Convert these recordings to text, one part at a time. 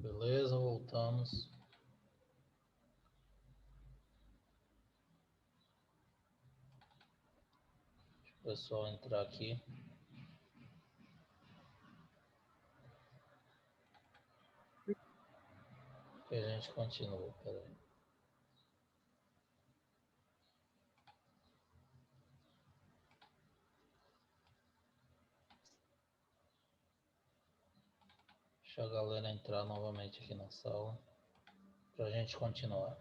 Beleza, voltamos. Deixa o pessoal entrar aqui. Que a gente continua, peraí. Deixa a galera entrar novamente aqui na sala para a gente continuar.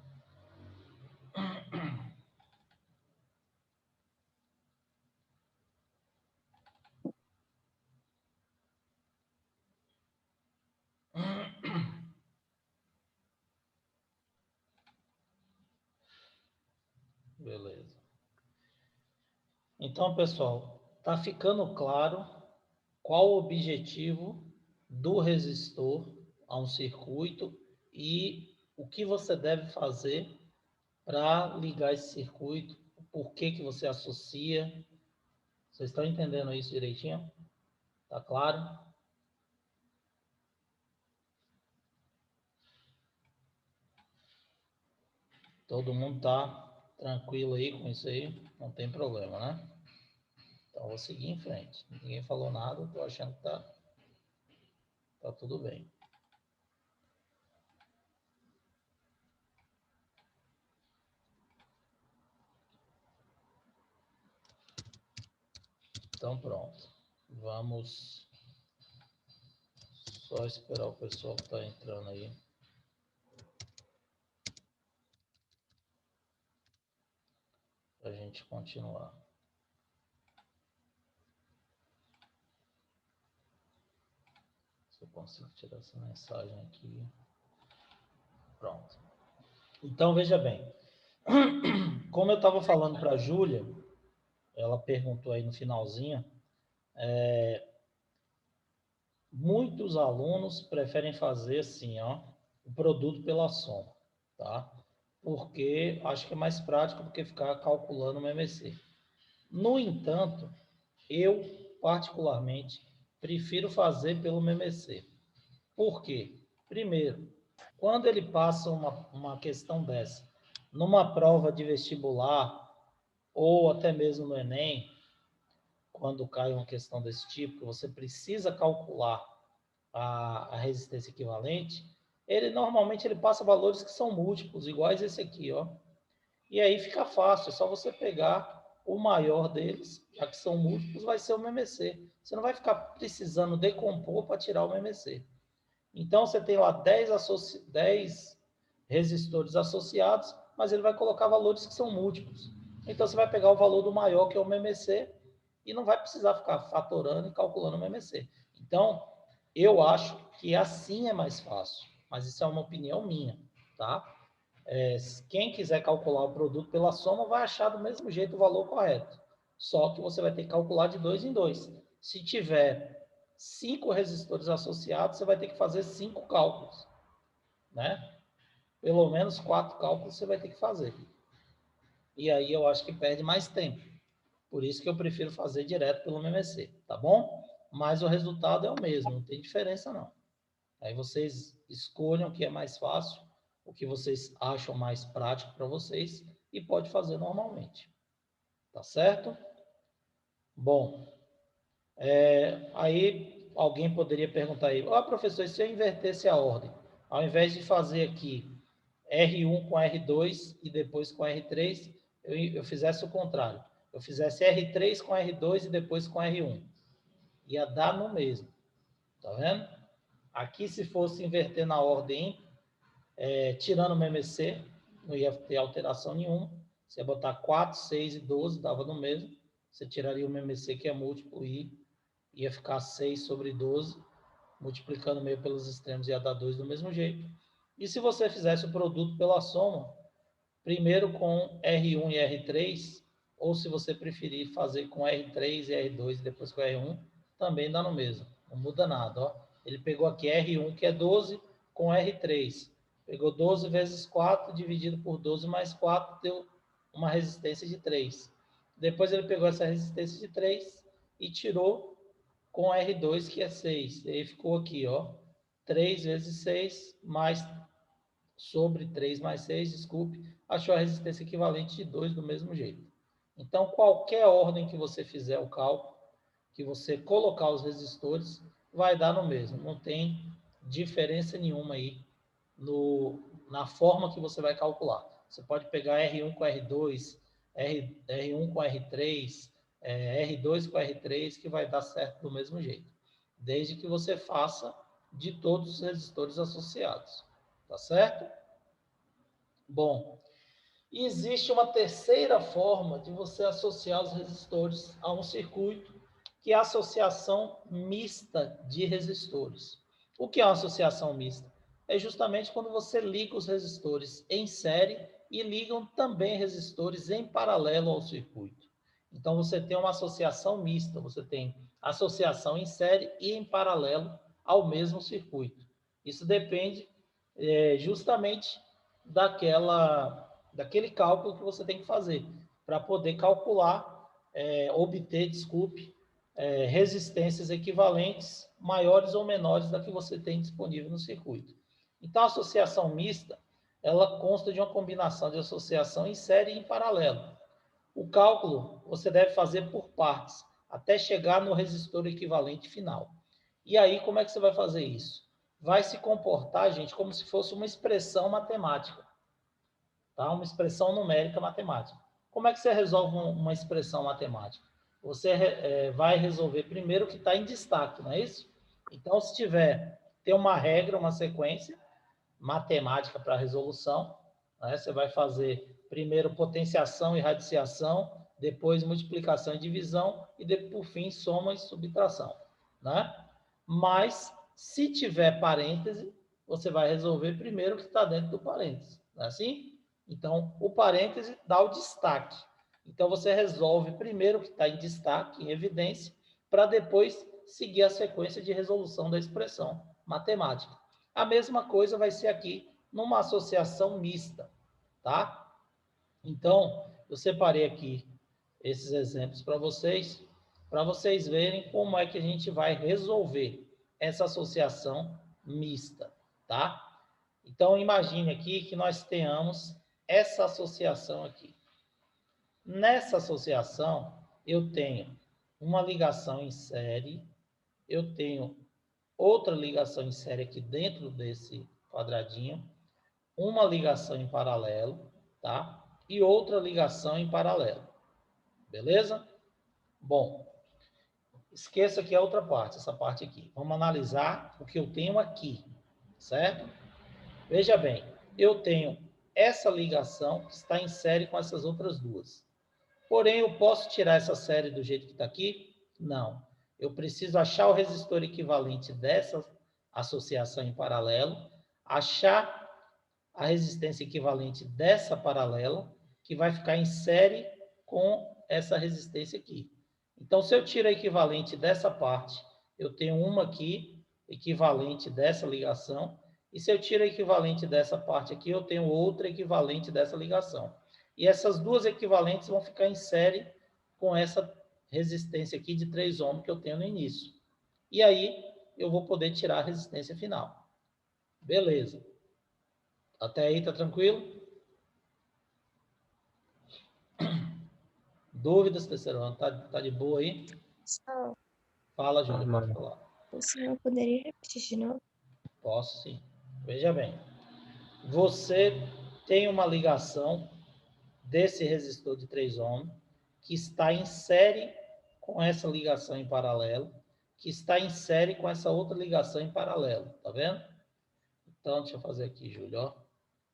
Beleza. Então, pessoal, tá ficando claro qual o objetivo do resistor a um circuito e o que você deve fazer para ligar esse circuito, por que que você associa. Vocês estão entendendo isso direitinho? Tá claro? Todo mundo tá tranquilo aí com isso aí? Não tem problema, né? Então, vou seguir em frente. Ninguém falou nada, tô achando que tá tudo bem. Então, pronto. Vamos só esperar o pessoal que está entrando aí. Para a gente continuar. Se eu consigo tirar essa mensagem aqui. Pronto. Então, veja bem. Como eu estava falando para a Júlia, ela perguntou aí no finalzinho, muitos alunos preferem fazer assim, ó, o produto pela soma, tá? Porque acho que é mais prático do que ficar calculando o MMC. No entanto, eu particularmente prefiro fazer pelo MMC. Por quê? Primeiro, quando ele passa uma questão dessa, numa prova de vestibular ou até mesmo no Enem, quando cai uma questão desse tipo, que você precisa calcular a resistência equivalente, ele normalmente ele passa valores que são múltiplos, iguais esse aqui, ó. E aí fica fácil, é só você pegar o maior deles, já que são múltiplos, vai ser o MMC. Você não vai ficar precisando decompor para tirar o MMC. Então, você tem lá 10 resistores associados, mas ele vai colocar valores que são múltiplos. Então, você vai pegar o valor do maior, que é o MMC, e não vai precisar ficar fatorando e calculando o MMC. Então, eu acho que assim é mais fácil, mas isso é uma opinião minha, tá? Quem quiser calcular o produto pela soma vai achar do mesmo jeito o valor correto. Só que você vai ter que calcular de 2 em 2. Se tiver 5 resistores associados, você vai ter que fazer 5 cálculos, né? Pelo menos 4 cálculos você vai ter que fazer. E aí eu acho que perde mais tempo. Por isso que eu prefiro fazer direto pelo MMC, tá bom? Mas o resultado é o mesmo, não tem diferença não. Aí vocês escolham o que é mais fácil, o que vocês acham mais prático para vocês e pode fazer normalmente. Tá certo? Bom, aí alguém poderia perguntar aí, professor, e se eu invertesse a ordem? Ao invés de fazer aqui R1 com R2 e depois com R3, eu fizesse o contrário. Eu fizesse R3 com R2 e depois com R1. Ia dar no mesmo. Tá vendo? Aqui, se fosse inverter na ordem, tirando o MMC, não ia ter alteração nenhuma. Você ia botar 4, 6 e 12, dava no mesmo. Você tiraria o MMC, que é múltiplo, e ia ficar 6 sobre 12, multiplicando meio pelos extremos, ia dar 2 do mesmo jeito. E se você fizesse o produto pela soma, primeiro com R1 e R3, ou se você preferir fazer com R3 e R2 e depois com R1, também dá no mesmo. Não muda nada, ó. Ele pegou aqui R1, que é 12, com R3. Pegou 12 vezes 4, dividido por 12 mais 4, deu uma resistência de 3. Depois ele pegou essa resistência de 3 e tirou com R2, que é 6. E aí ficou aqui, ó, 3 vezes 6, mais sobre 3 mais 6, desculpe, achou a resistência equivalente de 2 do mesmo jeito. Então, qualquer ordem que você fizer o cálculo, que você colocar os resistores, vai dar no mesmo. Não tem diferença nenhuma aí na forma que você vai calcular. Você pode pegar R1 com R2, R1 com R3, R2 com R3, que vai dar certo do mesmo jeito. Desde que você faça de todos os resistores associados. Tá certo? Bom, existe uma terceira forma de você associar os resistores a um circuito, que é a associação mista de resistores. O que é uma associação mista? É justamente quando você liga os resistores em série e ligam também resistores em paralelo ao circuito. Então, você tem uma associação mista, você tem associação em série e em paralelo ao mesmo circuito. Isso depende justamente daquele cálculo que você tem que fazer para poder calcular, obter, desculpe, resistências equivalentes maiores ou menores da que você tem disponível no circuito. Então, a associação mista, ela consta de uma combinação de associação em série e em paralelo. O cálculo você deve fazer por partes, até chegar no resistor equivalente final. E aí, como é que você vai fazer isso? Vai se comportar, gente, como se fosse uma expressão matemática, tá? Uma expressão numérica matemática. Como é que você resolve uma expressão matemática? Você vai resolver primeiro o que está em destaque, não é isso? Então, se tem uma regra, uma sequência matemática para resolução, né? Você vai fazer primeiro potenciação e radiciação, depois multiplicação e divisão, e depois, por fim, soma e subtração, né? Mas, se tiver parêntese, você vai resolver primeiro o que está dentro do parêntese, não é assim? Então, o parêntese dá o destaque. Então, você resolve primeiro o que está em destaque, em evidência, para depois seguir a sequência de resolução da expressão matemática. A mesma coisa vai ser aqui numa associação mista, tá? Então, eu separei aqui esses exemplos para vocês verem como é que a gente vai resolver essa associação mista, tá? Então, imagine aqui que nós tenhamos essa associação aqui. Nessa associação, eu tenho uma ligação em série, eu tenho outra ligação em série aqui dentro desse quadradinho, uma ligação em paralelo, tá? E outra ligação em paralelo. Beleza? Bom, esqueça aqui a outra parte, essa parte aqui. Vamos analisar o que eu tenho aqui, certo? Veja bem, eu tenho essa ligação que está em série com essas outras duas. Porém, eu posso tirar essa série do jeito que está aqui? Não. Eu preciso achar o resistor equivalente dessa associação em paralelo, achar a resistência equivalente dessa paralela, que vai ficar em série com essa resistência aqui. Então, se eu tiro a equivalente dessa parte, eu tenho uma aqui, equivalente dessa ligação, e se eu tiro a equivalente dessa parte aqui, eu tenho outra equivalente dessa ligação. E essas duas equivalentes vão ficar em série com essa resistência aqui de 3 ohms que eu tenho no início. E aí, eu vou poder tirar a resistência final. Beleza. Até aí, tá tranquilo? Dúvidas, terceiro ano? Tá de boa aí? Só, Fala, Júlia, pode falar. o senhor poderia repetir de novo? Posso sim. Veja bem, você tem uma ligação desse resistor de 3 ohms que está em série com essa ligação em paralelo, que está em série com essa outra ligação em paralelo, tá vendo? Então, deixa eu fazer aqui, Júlio, ó.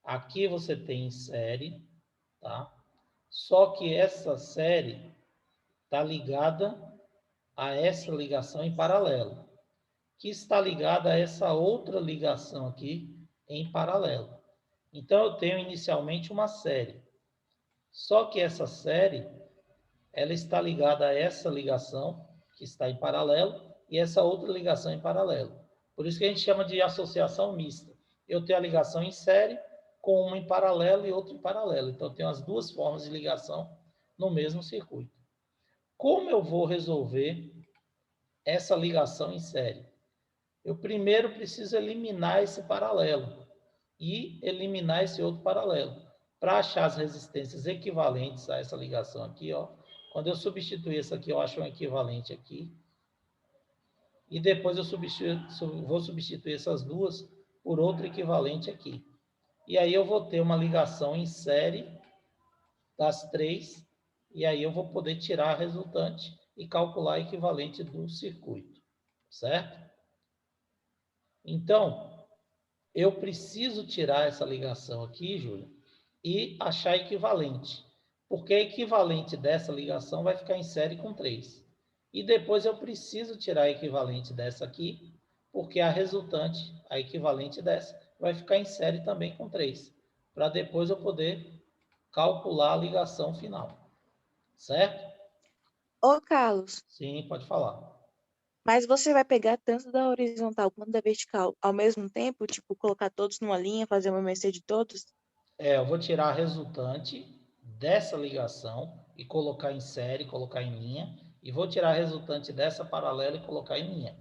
Aqui você tem em série, tá? Só que essa série está ligada a essa ligação em paralelo, que está ligada a essa outra ligação aqui em paralelo. Então, eu tenho inicialmente uma série. Só que essa série, ela está ligada a essa ligação, que está em paralelo, e essa outra ligação em paralelo. Por isso que a gente chama de associação mista. Eu tenho a ligação em série, com uma em paralelo e outra em paralelo. Então, eu tenho as duas formas de ligação no mesmo circuito. Como eu vou resolver essa ligação em série? eu primeiro preciso eliminar esse paralelo e eliminar esse outro paralelo. Para achar as resistências equivalentes a essa ligação aqui, ó, quando eu substituir isso aqui, eu acho um equivalente aqui. E depois eu vou substituir essas duas por outro equivalente aqui. E aí eu vou ter uma ligação em série das três, e aí eu vou poder tirar a resultante e calcular a equivalente do circuito, certo? Então, eu preciso tirar essa ligação aqui, Júlia, e achar equivalente, porque a equivalente dessa ligação vai ficar em série com 3. E depois eu preciso tirar a equivalente dessa aqui, porque a resultante, a equivalente dessa, vai ficar em série também com 3, para depois eu poder calcular a ligação final. Certo? Ô, Carlos, Sim, pode falar. mas você vai pegar tanto da horizontal quanto da vertical ao mesmo tempo? Tipo, colocar todos numa linha, fazer uma MSC de todos? Eu vou tirar a resultante dessa ligação e colocar em série, colocar em linha, e vou tirar a resultante dessa paralela e colocar em linha,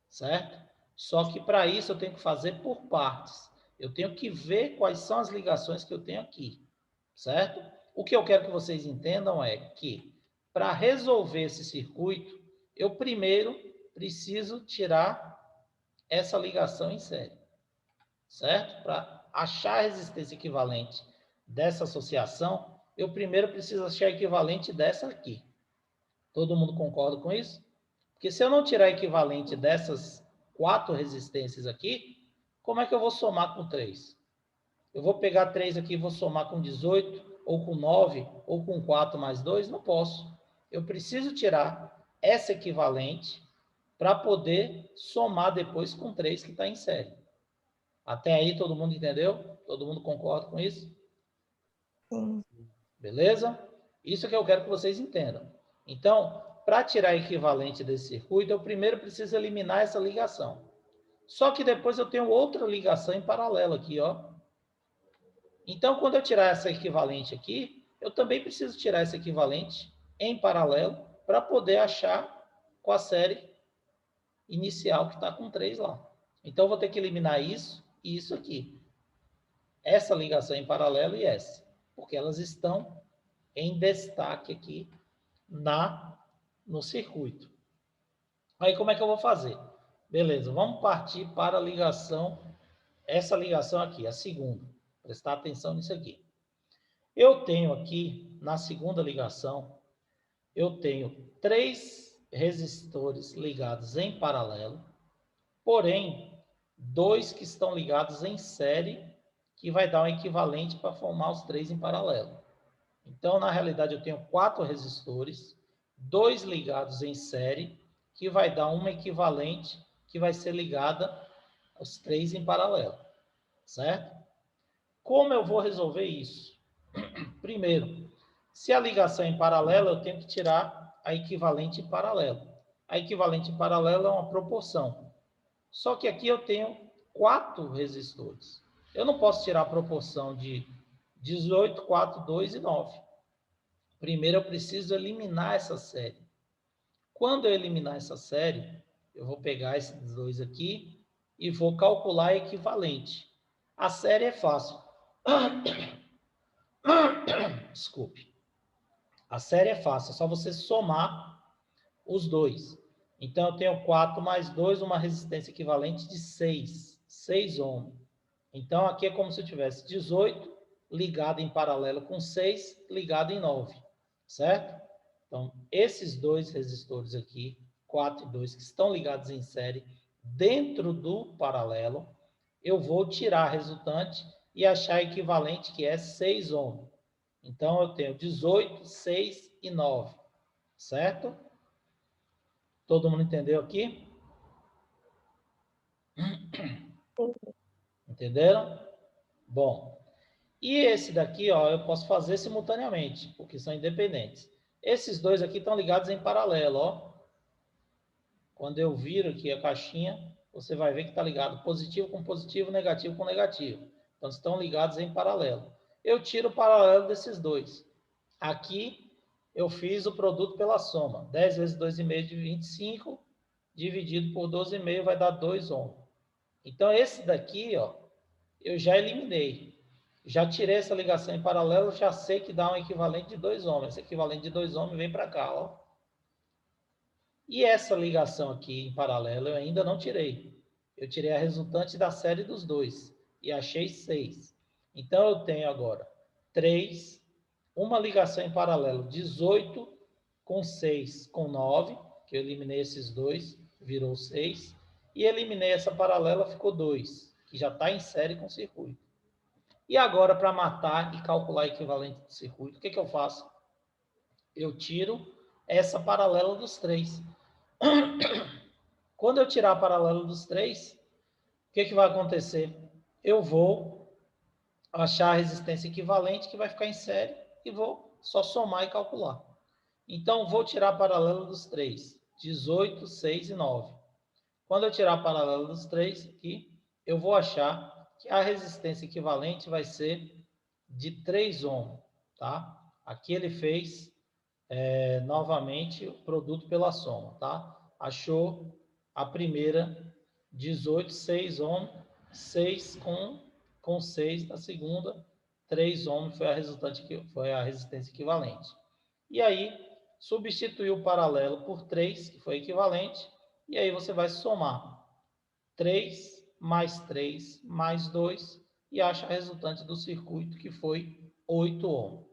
certo? Só que para isso eu tenho que fazer por partes. Eu tenho que ver quais são as ligações que eu tenho aqui, certo? O que eu quero que vocês entendam é que para resolver esse circuito, eu primeiro preciso tirar essa ligação em série, certo? Para achar a resistência equivalente dessa associação, eu primeiro preciso achar a equivalente dessa aqui. Todo mundo concorda com isso? Porque se eu não tirar a equivalente dessas 4 resistências aqui, como é que eu vou somar com 3? Eu vou pegar 3 aqui e vou somar com 18, ou com 9, ou com 4 mais 2? Não posso. Eu preciso tirar essa equivalente para poder somar depois com 3 que está em série. Até aí todo mundo entendeu? Todo mundo concorda com isso? Sim. Beleza? Isso que eu quero que vocês entendam. Então, para tirar a equivalente desse circuito, eu primeiro preciso eliminar essa ligação. Só que depois eu tenho outra ligação em paralelo aqui, ó. Então, quando eu tirar essa equivalente aqui, eu também preciso tirar essa equivalente em paralelo para poder achar com a série inicial que está com 3 lá. Então, eu vou ter que eliminar isso e isso aqui. Essa ligação em paralelo e essa, porque elas estão em destaque aqui no circuito. Aí como é que eu vou fazer? Beleza, vamos partir para a ligação, essa ligação aqui, a segunda. Prestar atenção nisso aqui. Eu tenho aqui, na segunda ligação, eu tenho 3 resistores ligados em paralelo, porém, 2 que estão ligados em série, que vai dar um equivalente para formar os 3 em paralelo. Então, na realidade, eu tenho 4 resistores, 2 ligados em série, que vai dar uma equivalente que vai ser ligada aos 3 em paralelo, certo? Como eu vou resolver isso? Primeiro, se a ligação é em paralelo, eu tenho que tirar a equivalente em paralelo. A equivalente em paralelo é uma proporção. Só que aqui eu tenho 4 resistores. Eu não posso tirar a proporção de 18, 4, 2 e 9. Primeiro eu preciso eliminar essa série. Quando eu eliminar essa série, eu vou pegar esses dois aqui e vou calcular a equivalente. A série é fácil. Desculpe. A série é fácil, é só você somar os dois. Então, eu tenho 4 mais 2, uma resistência equivalente de 6. 6 ohms. Então, aqui é como se eu tivesse 18 ligado em paralelo com 6 ligado em 9. Certo? Então, esses dois resistores aqui, 4 e 2, que estão ligados em série, dentro do paralelo, eu vou tirar a resultante e achar a equivalente, que é 6 ohms. Então, eu tenho 18, 6 e 9. Certo? Todo mundo entendeu aqui? Entenderam? Bom, e esse daqui, ó, eu posso fazer simultaneamente, porque são independentes. Esses dois aqui estão ligados em paralelo, ó. Quando eu viro aqui a caixinha, você vai ver que está ligado positivo com positivo, negativo com negativo. Então, estão ligados em paralelo. Eu tiro o paralelo desses dois. Aqui, eu fiz o produto pela soma. 10 vezes 2,5 de 25, dividido por 12,5 vai dar 2 ohms. Então, esse daqui, ó, eu já eliminei. Já tirei essa ligação em paralelo, já sei que dá um equivalente de 2 ohms. Esse equivalente de 2 ohms vem para cá, ó. E essa ligação aqui em paralelo eu ainda não tirei. Eu tirei a resultante da série dos dois e achei 6. Então, eu tenho agora 3, uma ligação em paralelo, 18 com 6 com 9, que eu eliminei esses dois, virou 6. E eliminei essa paralela, ficou 2, que já está em série com o circuito. E agora, para matar e calcular equivalente do circuito, o que eu faço? Eu tiro essa paralela dos 3. Quando eu tirar a paralela dos 3, o que vai acontecer? Eu vou achar a resistência equivalente, que vai ficar em série, e vou só somar e calcular. Então, vou tirar a paralela dos 3. 18, 6 e 9. Quando eu tirar a paralela dos 3 aqui, eu vou achar que a resistência equivalente vai ser de 3 ohms, tá? Aqui ele fez novamente o produto pela soma, tá? Achou a primeira 18, 6 ohms, 6 com 6 na segunda, 3 ohms foi a resultante, que foi a resistência equivalente. E aí, substituiu o paralelo por 3, que foi equivalente, e aí você vai somar 3 mais 3 mais 2 e acha a resultante do circuito, que foi 8 ohms.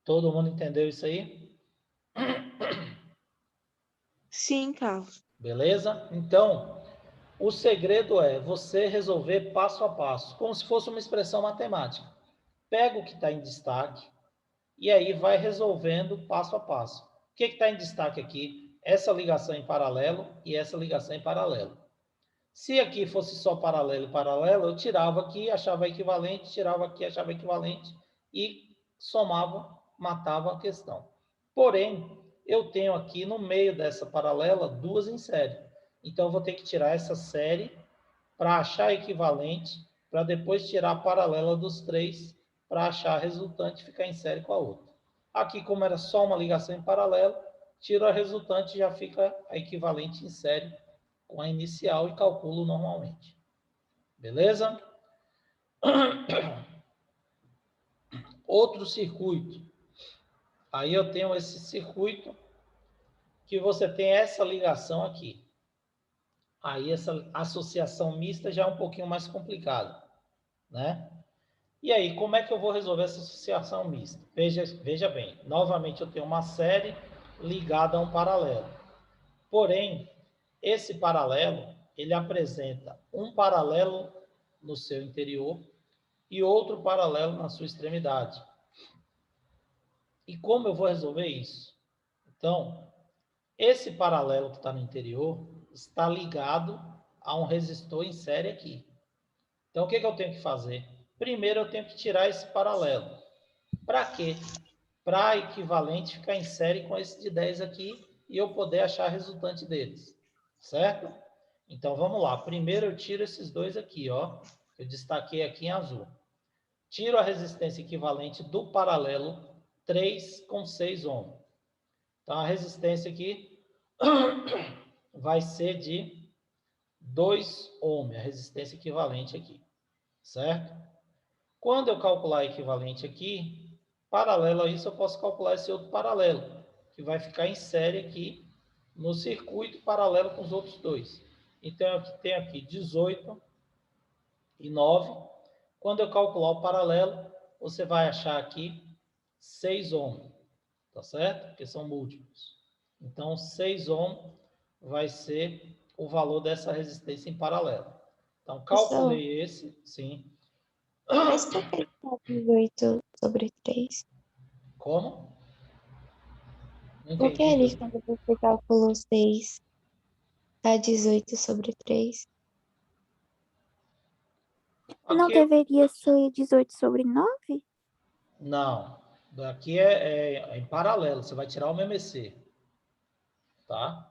Todo mundo entendeu isso aí? Sim, Carlos. Beleza? Então, o segredo é você resolver passo a passo, como se fosse uma expressão matemática. Pega o que está em destaque e aí vai resolvendo passo a passo. O que está em destaque aqui? Essa ligação em paralelo e essa ligação em paralelo. Se aqui fosse só paralelo e paralelo, eu tirava aqui, achava equivalente, tirava aqui, achava equivalente e somava, matava a questão. Porém, eu tenho aqui no meio dessa paralela duas em série. Então, eu vou ter que tirar essa série para achar equivalente, para depois tirar a paralela dos 3 para achar a resultante e ficar em série com a outra. Aqui, como era só uma ligação em paralelo, tiro a resultante e já fica a equivalente em série com a inicial e calculo normalmente. Beleza? Outro circuito. Aí eu tenho esse circuito que você tem essa ligação aqui. Aí essa associação mista já é um pouquinho mais complicada, né? E aí, como é que eu vou resolver essa associação mista? Veja bem, novamente eu tenho uma série ligada a um paralelo. Porém, esse paralelo, ele apresenta um paralelo no seu interior e outro paralelo na sua extremidade. E como eu vou resolver isso? Então, esse paralelo que está no interior está ligado a um resistor em série aqui. Então, o que eu tenho que fazer? Primeiro, eu tenho que tirar esse paralelo. Para quê? Para a equivalente ficar em série com esse de 10 aqui e eu poder achar a resultante deles. Certo? Então, vamos lá. Primeiro, eu tiro esses dois aqui, ó. Eu destaquei aqui em azul. Tiro a resistência equivalente do paralelo 3 com 6 ohms. Então, a resistência aqui vai ser de 2 ohms, a resistência equivalente aqui, certo? Quando eu calcular a equivalente aqui, paralelo a isso, eu posso calcular esse outro paralelo, que vai ficar em série aqui no circuito paralelo com os outros dois. Então, eu tenho aqui 18 e 9. Quando eu calcular o paralelo, você vai achar aqui 6 ohms, tá certo? Porque são múltiplos. Então, 6 ohms vai ser o valor dessa resistência em paralelo. Então, Professor, calculei esse, sim. mas por que está 18 sobre 3? Como? Não Porque entendi. ali, quando você calculou 6, dá 18 sobre 3. Não Aqui, deveria ser 18 sobre 9? não. Aqui é em paralelo. Você vai tirar o MMC, tá?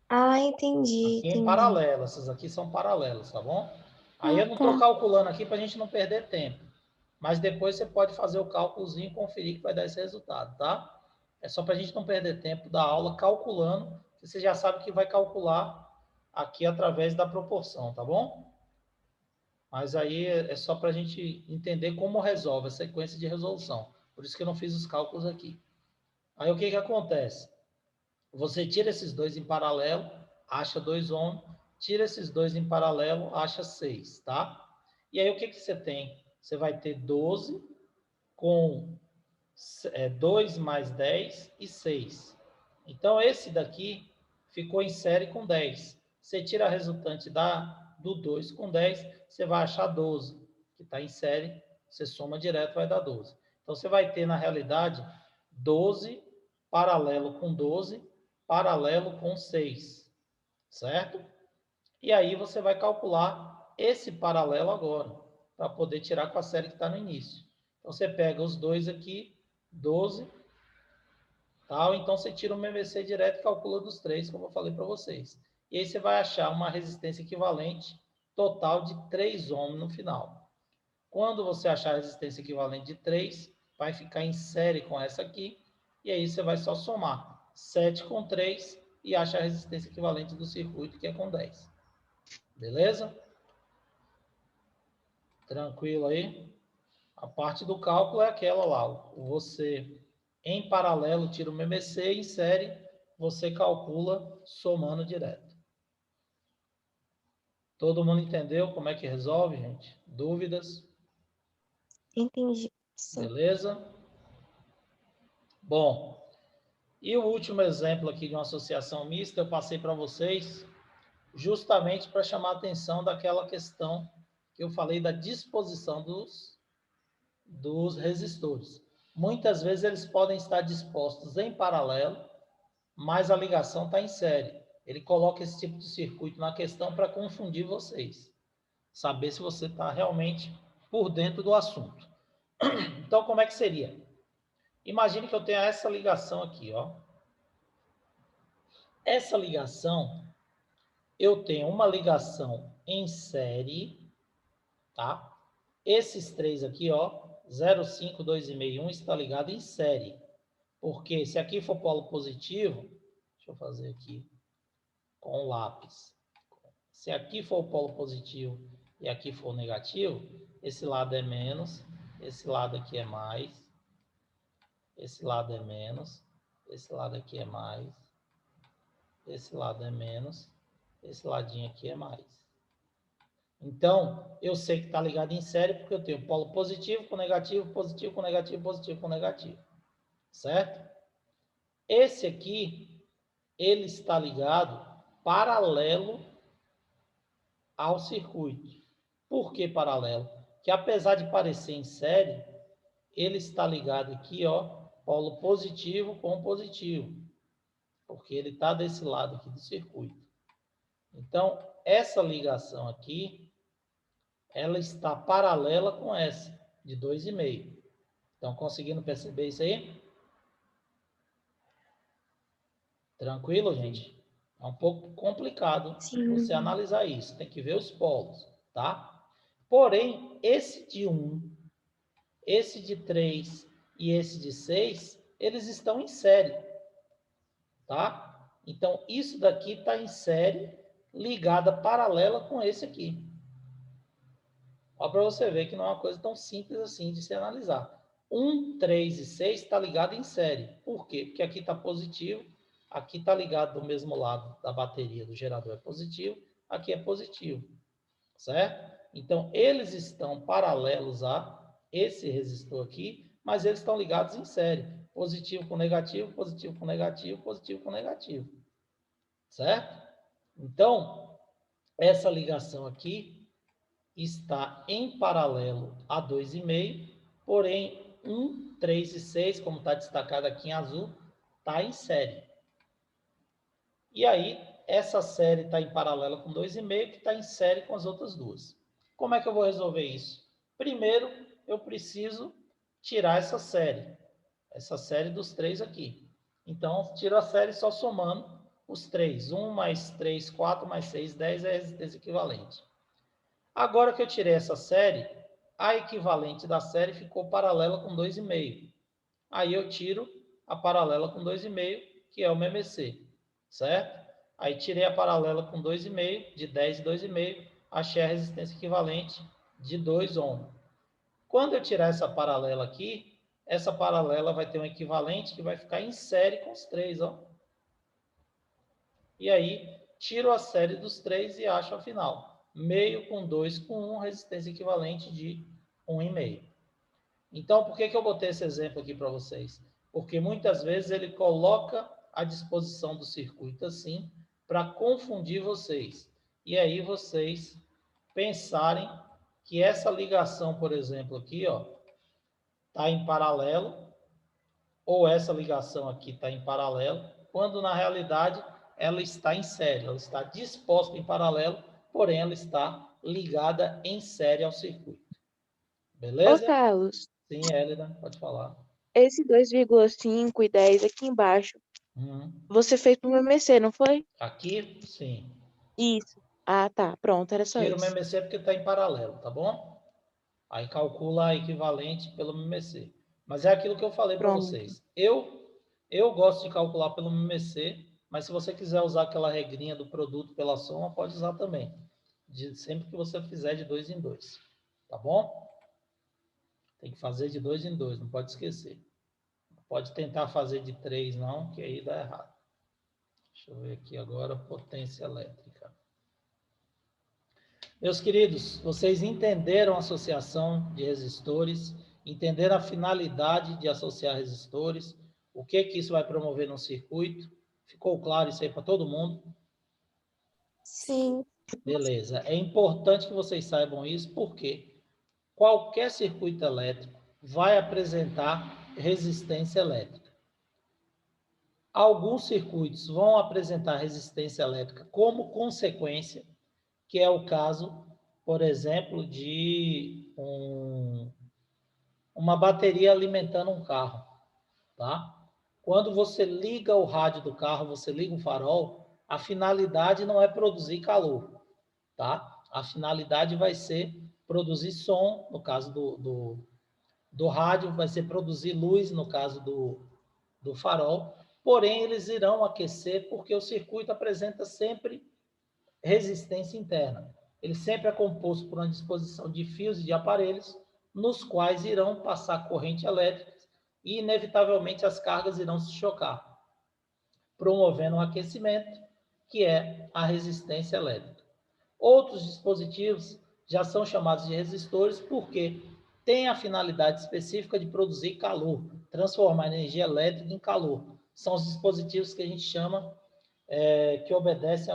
Ah, entendi, Aqui é em entendi. paralelo. Essas aqui são paralelas, tá bom? Aí Ah, eu não estou tá. calculando aqui para a gente não perder tempo. Mas depois você pode fazer o cálculozinho e conferir que vai dar esse resultado, tá? É só para a gente não perder tempo da aula calculando, que você já sabe que vai calcular aqui através da proporção, tá bom? Mas aí é só para a gente entender como resolve a sequência de resolução. Por isso que eu não fiz os cálculos aqui. Aí o que que acontece? Você tira esses dois em paralelo, acha 2 ohms, tira esses dois em paralelo, acha 6, tá? E aí o que que você tem? Você vai ter 12 com 2 mais 10 e 6. Então, esse daqui ficou em série com 10. Você tira a resultante do 2 com 10, você vai achar 12, que está em série, você soma direto, vai dar 12. Então, você vai ter, na realidade, 12 paralelo com 12, paralelo com 6, certo? E aí você vai calcular esse paralelo agora, para poder tirar com a série que está no início. Então, você pega os dois aqui, 12, tal, então você tira o MVC direto e calcula dos três, como eu falei para vocês. E aí você vai achar uma resistência equivalente total de 3 ohms no final. Quando você achar a resistência equivalente de 3, vai ficar em série com essa aqui, e aí você vai só somar 7 com 3 e acha a resistência equivalente do circuito, que é com 10. Beleza? Tranquilo aí? A parte do cálculo é aquela lá. Você, em paralelo, tira o MMC e em série, você calcula somando direto. Todo mundo entendeu como é que resolve, gente? Dúvidas? Entendi. Sim. Beleza? Bom, e o último exemplo aqui de uma associação mista eu passei para vocês justamente para chamar a atenção daquela questão que eu falei da disposição dos resistores. Muitas vezes eles podem estar dispostos em paralelo, mas a ligação está em série. Ele coloca esse tipo de circuito na questão para confundir vocês. Saber se você está realmente por dentro do assunto. Então, como é que seria? Imagine que eu tenha essa ligação aqui, ó. Essa ligação, eu tenho uma ligação em série, tá? Esses três aqui, ó, 0, 5, 2,5 e 1 está ligado em série. Porque se aqui for polo positivo, deixa eu fazer aqui com o lápis. Se aqui for o polo positivo e aqui for o negativo, esse lado é menos, esse lado aqui é mais, esse lado é menos, esse lado aqui é mais, esse lado é menos, esse ladinho aqui é mais. Então, eu sei que está ligado em série porque eu tenho polo positivo com negativo, positivo com negativo, positivo com negativo. Certo? Esse aqui, ele está ligado paralelo ao circuito. Por que paralelo? Que apesar de parecer em série, ele está ligado aqui, ó, polo positivo com positivo. Porque ele está desse lado aqui do circuito. Então, essa ligação aqui, ela está paralela com essa, de 2,5. Estão conseguindo perceber isso aí? Tranquilo, gente? É um pouco complicado você analisar isso. Tem que ver os polos, tá? Porém, esse de 1, esse de 3 e esse de 6, eles estão em série, tá? Então, isso daqui está em série ligada paralela com esse aqui. Ó, para você ver que não é uma coisa tão simples assim de se analisar. 1, 3 e 6 está ligado em série. Por quê? Porque aqui está positivo, aqui está ligado do mesmo lado da bateria do gerador é positivo, aqui é positivo, certo? Então, eles estão paralelos a esse resistor aqui, mas eles estão ligados em série. Positivo com negativo, positivo com negativo, positivo com negativo, certo? Então, essa ligação aqui está em paralelo a 2,5, porém 1, 3 e 6, como está destacado aqui em azul, está em série. E aí, essa série está em paralelo com 2,5, que está em série com as outras duas. Como é que eu vou resolver isso? Primeiro, eu preciso tirar essa série dos três aqui. Então, tiro a série só somando os três. 1 mais 3, 4 mais 6, 10 é a resistência equivalente. Agora que eu tirei essa série, a equivalente da série ficou paralela com 2,5. Aí eu tiro a paralela com 2,5, que é o MMC, certo? Aí tirei a paralela com 2,5, de 10 e 2,5, achei a resistência equivalente de 2 ohms. Quando eu tirar essa paralela aqui, essa paralela vai ter um equivalente que vai ficar em série com os 3, ó. E aí, tiro a série dos 3 e acho a final. Meio com 2 com 1, resistência equivalente de 1,5. Então, por que eu botei esse exemplo aqui para vocês? Porque muitas vezes ele coloca à disposição do circuito assim, para confundir vocês. E aí vocês pensarem que essa ligação, por exemplo, aqui, ó, está em paralelo, ou essa ligação aqui está em paralelo, quando na realidade ela está em série, ela está disposta em paralelo, porém ela está ligada em série ao circuito. Ô, Beleza? Carlos, Sim, Hélida, pode falar. esse 2,5 e 10 aqui embaixo, você fez pro MMC, não foi? Aqui, sim. Isso. Ah, tá. Pronto, era só Tira o isso. MMC porque está em paralelo, tá bom? Aí calcula a equivalente pelo MMC. Mas é aquilo que eu falei para Pronto. vocês. Eu gosto de calcular pelo MMC, mas se você quiser usar aquela regrinha do produto pela soma, pode usar também. Sempre que você fizer de 2 em 2. Tá bom? Tem que fazer de 2 em 2, não pode esquecer. Não pode tentar fazer de 3 não, que aí dá errado. Deixa eu ver aqui agora, potência elétrica. Meus queridos, vocês entenderam a associação de resistores, entenderam a finalidade de associar resistores, o que isso vai promover no circuito? Ficou claro isso aí para todo mundo? Sim. Beleza. É importante que vocês saibam isso, porque qualquer circuito elétrico vai apresentar resistência elétrica. Alguns circuitos vão apresentar resistência elétrica como consequência, que é o caso, por exemplo, de uma bateria alimentando um carro, tá? Quando você liga o rádio do carro, você liga o farol, a finalidade não é produzir calor, tá? A finalidade vai ser produzir som, no caso do rádio, vai ser produzir luz, no caso do farol, porém eles irão aquecer porque o circuito apresenta sempre resistência interna. Ele sempre é composto por uma disposição de fios e de aparelhos nos quais irão passar corrente elétrica e, inevitavelmente, as cargas irão se chocar, promovendo um aquecimento, que é a resistência elétrica. Outros dispositivos já são chamados de resistores porque têm a finalidade específica de produzir calor, transformar energia elétrica em calor. São os dispositivos que a gente chama que obedecem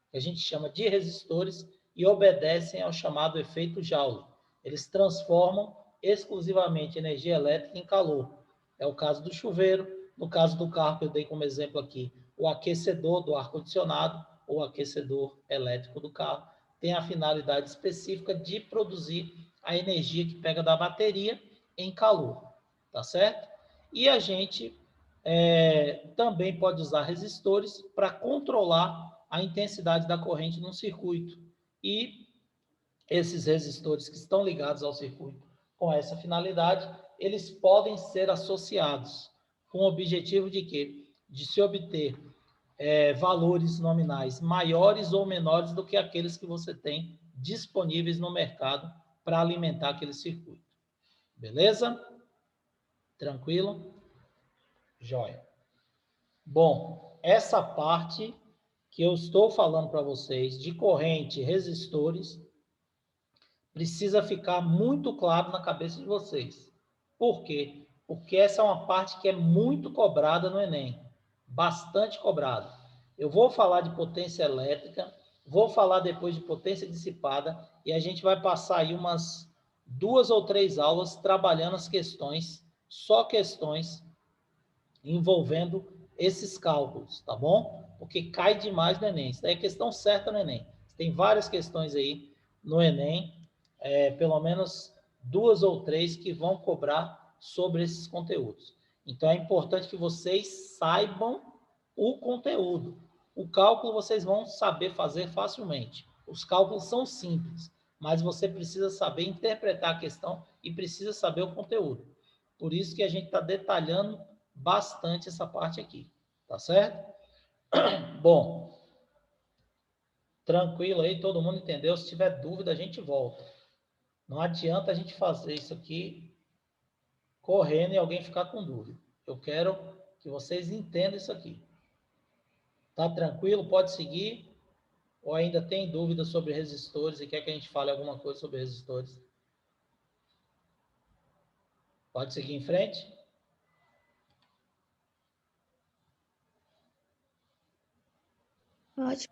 que a gente chama de resistores e obedecem ao chamado efeito Joule. Eles transformam exclusivamente energia elétrica em calor. É o caso do chuveiro, no caso do carro que eu dei como exemplo aqui, o aquecedor do ar-condicionado ou aquecedor elétrico do carro tem a finalidade específica de produzir a energia que pega da bateria em calor, tá certo? E a gente também pode usar resistores para controlar a intensidade da corrente no circuito. E esses resistores que estão ligados ao circuito com essa finalidade, eles podem ser associados com o objetivo de quê? De se obter valores nominais maiores ou menores do que aqueles que você tem disponíveis no mercado para alimentar aquele circuito. Beleza? Tranquilo? Joia. Bom, essa parte que eu estou falando para vocês de corrente e resistores precisa ficar muito claro na cabeça de vocês. Por quê? Porque essa é uma parte que é muito cobrada no Enem, bastante cobrada. Eu vou falar de potência elétrica, vou falar depois de potência dissipada e a gente vai passar aí umas 2 ou 3 aulas trabalhando as questões, só questões envolvendo esses cálculos, tá bom? Porque cai demais no Enem. Isso daí é questão certa no Enem. Tem várias questões aí no Enem, pelo menos 2 ou 3 que vão cobrar sobre esses conteúdos. Então é importante que vocês saibam o conteúdo. O cálculo vocês vão saber fazer facilmente. Os cálculos são simples, mas você precisa saber interpretar a questão e precisa saber o conteúdo. Por isso que a gente está detalhando bastante essa parte aqui, tá certo? Bom, tranquilo aí, todo mundo entendeu? Se tiver dúvida, a gente volta. Não adianta a gente fazer isso aqui correndo e alguém ficar com dúvida. Eu quero que vocês entendam isso aqui. Tá tranquilo? Pode seguir? Ou ainda tem dúvida sobre resistores e quer que a gente fale alguma coisa sobre resistores? Pode seguir em frente? Pode.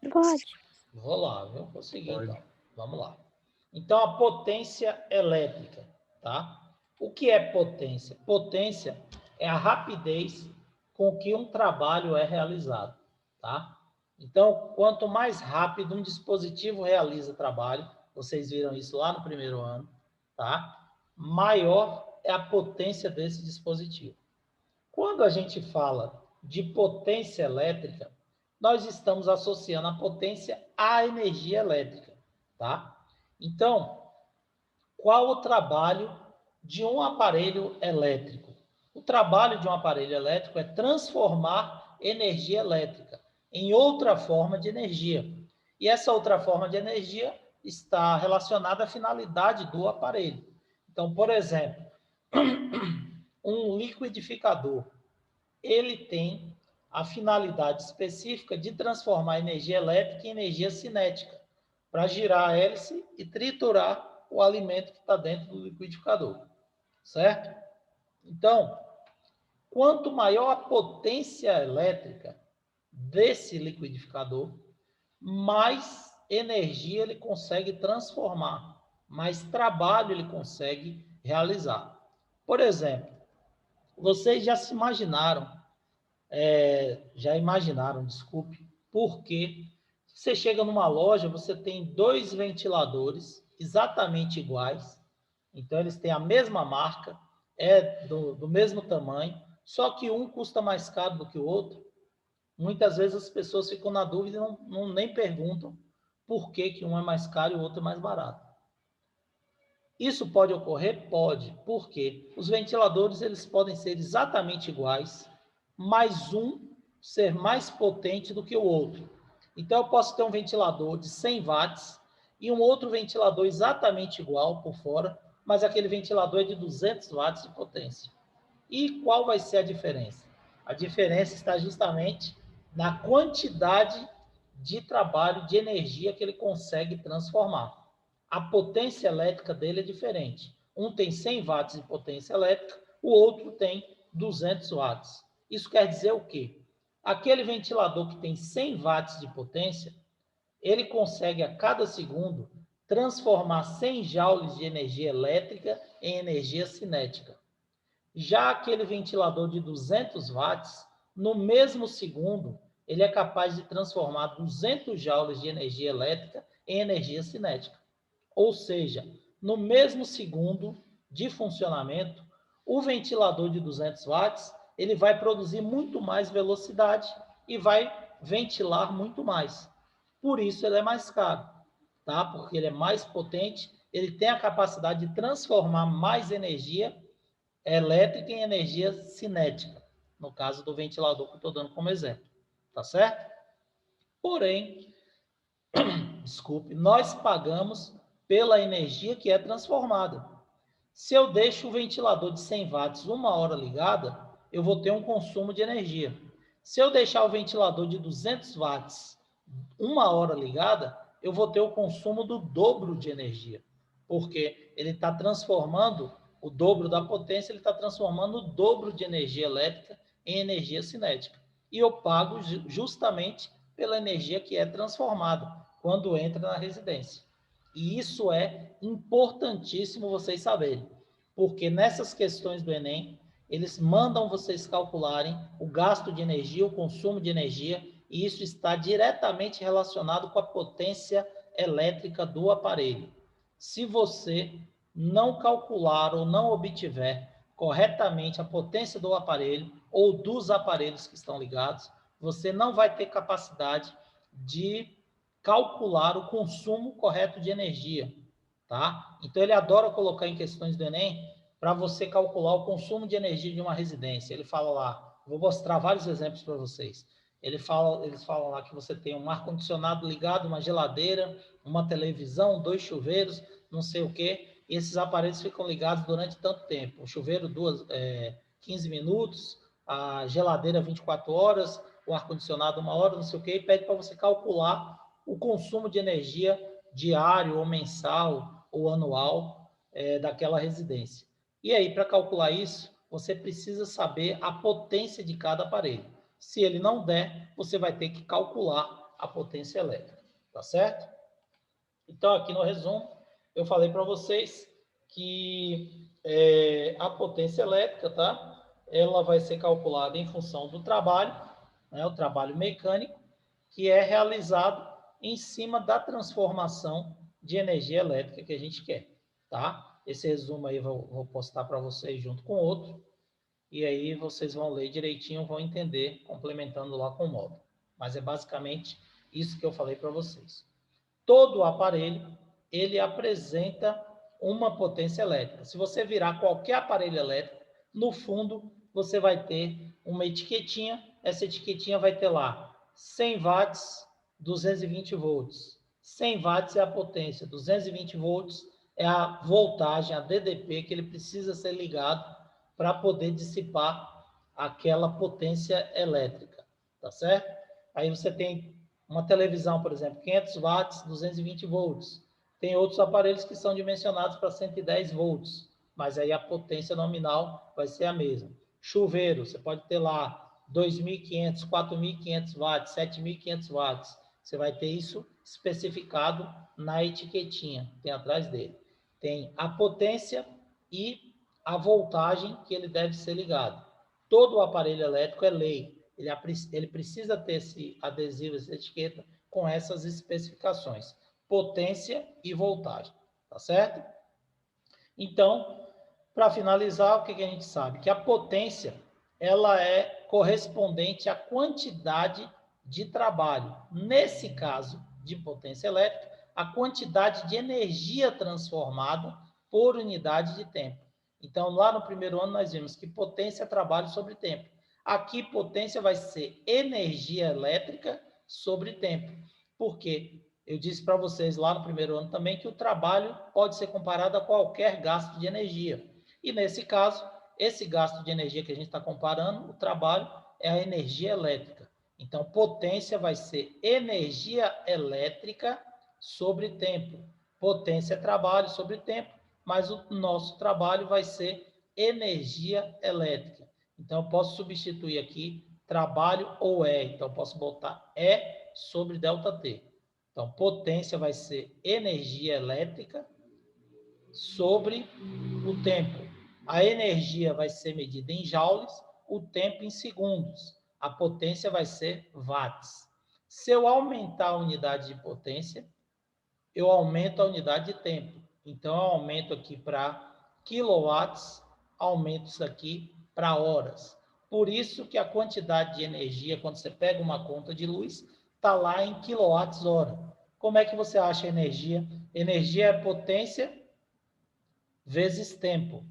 Vou lá, viu? Vou seguir Pode. então. Vamos lá. Então, a potência elétrica, tá? O que é potência? Potência é a rapidez com que um trabalho é realizado, tá? Então, quanto mais rápido um dispositivo realiza trabalho, vocês viram isso lá no primeiro ano, tá? Maior é a potência desse dispositivo. Quando a gente fala de potência elétrica, nós estamos associando a potência à energia elétrica, tá? Então, qual o trabalho de um aparelho elétrico? O trabalho de um aparelho elétrico é transformar energia elétrica em outra forma de energia. E essa outra forma de energia está relacionada à finalidade do aparelho. Então, por exemplo, um liquidificador, ele tem a finalidade específica de transformar energia elétrica em energia cinética, para girar a hélice e triturar o alimento que está dentro do liquidificador, certo? Então, quanto maior a potência elétrica desse liquidificador, mais energia ele consegue transformar, mais trabalho ele consegue realizar. Por exemplo, vocês já se imaginaram, desculpe, porque você chega numa loja, você tem dois ventiladores exatamente iguais, então eles têm a mesma marca, é do mesmo tamanho, só que um custa mais caro do que o outro. Muitas vezes as pessoas ficam na dúvida e não nem perguntam por que um é mais caro e o outro é mais barato. Isso pode ocorrer? Pode, porque os ventiladores eles podem ser exatamente iguais, mas um ser mais potente do que o outro. Então, eu posso ter um ventilador de 100 watts e um outro ventilador exatamente igual por fora, mas aquele ventilador é de 200 watts de potência. E qual vai ser a diferença? A diferença está justamente na quantidade de trabalho, de energia que ele consegue transformar. A potência elétrica dele é diferente. Um tem 100 watts de potência elétrica, o outro tem 200 watts. Isso quer dizer o quê? Aquele ventilador que tem 100 watts de potência, ele consegue a cada segundo transformar 100 joules de energia elétrica em energia cinética. Já aquele ventilador de 200 watts, no mesmo segundo, ele é capaz de transformar 200 joules de energia elétrica em energia cinética. Ou seja, no mesmo segundo de funcionamento, o ventilador de 200 watts, ele vai produzir muito mais velocidade e vai ventilar muito mais. Por isso ele é mais caro, tá? Porque ele é mais potente, ele tem a capacidade de transformar mais energia elétrica em energia cinética, no caso do ventilador que eu estou dando como exemplo, tá certo? Porém, desculpe, nós pagamos pela energia que é transformada. Se eu deixo o ventilador de 100 watts uma hora ligada, eu vou ter um consumo de energia. Se eu deixar o ventilador de 200 watts uma hora ligada, eu vou ter o consumo do dobro de energia, porque ele está transformando o dobro da potência, ele está transformando o dobro de energia elétrica em energia cinética. E eu pago justamente pela energia que é transformada quando entra na residência. E isso é importantíssimo vocês saberem, porque nessas questões do Enem, eles mandam vocês calcularem o gasto de energia, o consumo de energia, e isso está diretamente relacionado com a potência elétrica do aparelho. Se você não calcular ou não obtiver corretamente a potência do aparelho ou dos aparelhos que estão ligados, você não vai ter capacidade de calcular o consumo correto de energia, tá? Então, ele adora colocar em questões do Enem para você calcular o consumo de energia de uma residência. Ele fala lá, Vou mostrar vários exemplos para vocês. Eles falam lá que você tem um ar-condicionado ligado, uma geladeira, uma televisão, 2 chuveiros, não sei o quê, e esses aparelhos ficam ligados durante tanto tempo. O chuveiro 15 minutos, a geladeira 24 horas, o ar-condicionado 1 hora, não sei o quê, e pede para você calcular o consumo de energia diário ou mensal ou anual daquela residência. E aí, para calcular isso, você precisa saber a potência de cada aparelho. Se ele não der, você vai ter que calcular a potência elétrica, tá certo? Então, aqui no resumo, eu falei para vocês que a potência elétrica, tá? Ela vai ser calculada em função do trabalho, né, o trabalho mecânico, que é realizado em cima da transformação de energia elétrica que a gente quer, tá? Esse resumo aí vou postar para vocês junto com outro, e aí vocês vão ler direitinho, vão entender, complementando lá com o módulo. Mas é basicamente isso que eu falei para vocês. Todo aparelho, ele apresenta uma potência elétrica. Se você virar qualquer aparelho elétrico, no fundo, você vai ter uma etiquetinha. Essa etiquetinha vai ter lá 100 watts, 220 volts. 100 watts é a potência, 220 volts é a voltagem, a DDP, que ele precisa ser ligado para poder dissipar aquela potência elétrica, tá certo? Aí você tem uma televisão, por exemplo, 500 watts, 220 volts. Tem outros aparelhos que são dimensionados para 110 volts, mas aí a potência nominal vai ser a mesma. Chuveiro, você pode ter lá 2.500, 4.500 watts, 7.500 watts. Você vai ter isso especificado na etiquetinha, tem atrás dele. Tem a potência e a voltagem que ele deve ser ligado. Todo o aparelho elétrico é lei. Ele precisa ter esse adesivo, essa etiqueta, com essas especificações. Potência e voltagem. Tá certo? Então, para finalizar, o que a gente sabe? Que a potência, ela é correspondente à quantidade de trabalho. Nesse caso de potência elétrica, a quantidade de energia transformada por unidade de tempo. Então, lá no primeiro ano, nós vimos que potência é trabalho sobre tempo. Aqui, potência vai ser energia elétrica sobre tempo. Por quê? Eu disse para vocês lá no primeiro ano também que o trabalho pode ser comparado a qualquer gasto de energia. E nesse caso, esse gasto de energia que a gente está comparando, o trabalho, é a energia elétrica. Então, potência vai ser energia elétrica sobre tempo. Potência é trabalho sobre tempo, mas o nosso trabalho vai ser energia elétrica. Então, eu posso substituir aqui trabalho ou E. Então, eu posso botar E sobre ΔT. Então, potência vai ser energia elétrica sobre o tempo. A energia vai ser medida em joules, o tempo em segundos. A potência vai ser watts. Se eu aumentar a unidade de potência, eu aumento a unidade de tempo. Então, eu aumento aqui para quilowatts, aumento isso aqui para horas. Por isso que a quantidade de energia, quando você pega uma conta de luz, está lá em quilowatts-hora. Como é que você acha a energia? Energia é potência vezes tempo.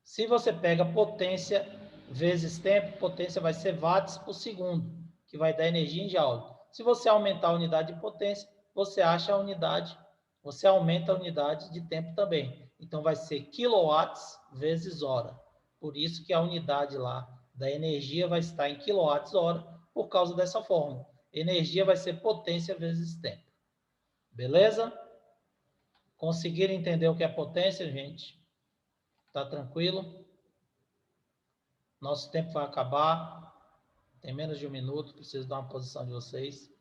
Se você pega potência vezes tempo, potência vai ser watts por segundo, que vai dar energia em joule. Se você aumentar a unidade de potência, você acha a unidade, você aumenta a unidade de tempo também. Então, vai ser quilowatts vezes hora. Por isso que a unidade lá da energia vai estar em quilowatts-hora, por causa dessa fórmula. Energia vai ser potência vezes tempo. Beleza? Conseguiram entender o que é potência, gente? Tá tranquilo? Nosso tempo vai acabar. Tem menos de 1 minuto. Preciso dar uma posição de vocês.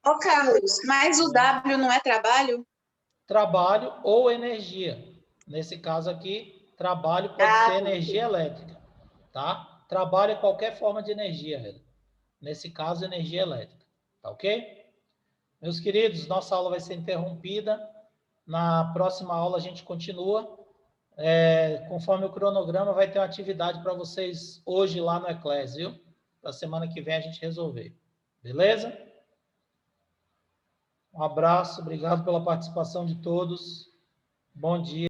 Ô, Carlos, mas o W não é trabalho? Trabalho ou energia. Nesse caso aqui, trabalho pode ser energia elétrica. Tá? Trabalho é qualquer forma de energia. Nesse caso, energia elétrica. Tá ok? Meus queridos, nossa aula vai ser interrompida. Na próxima aula a gente continua. Conforme o cronograma, vai ter uma atividade para vocês hoje lá no Eclés, viu? Da semana que vem a gente resolver. Beleza? Um abraço, obrigado pela participação de todos. Bom dia.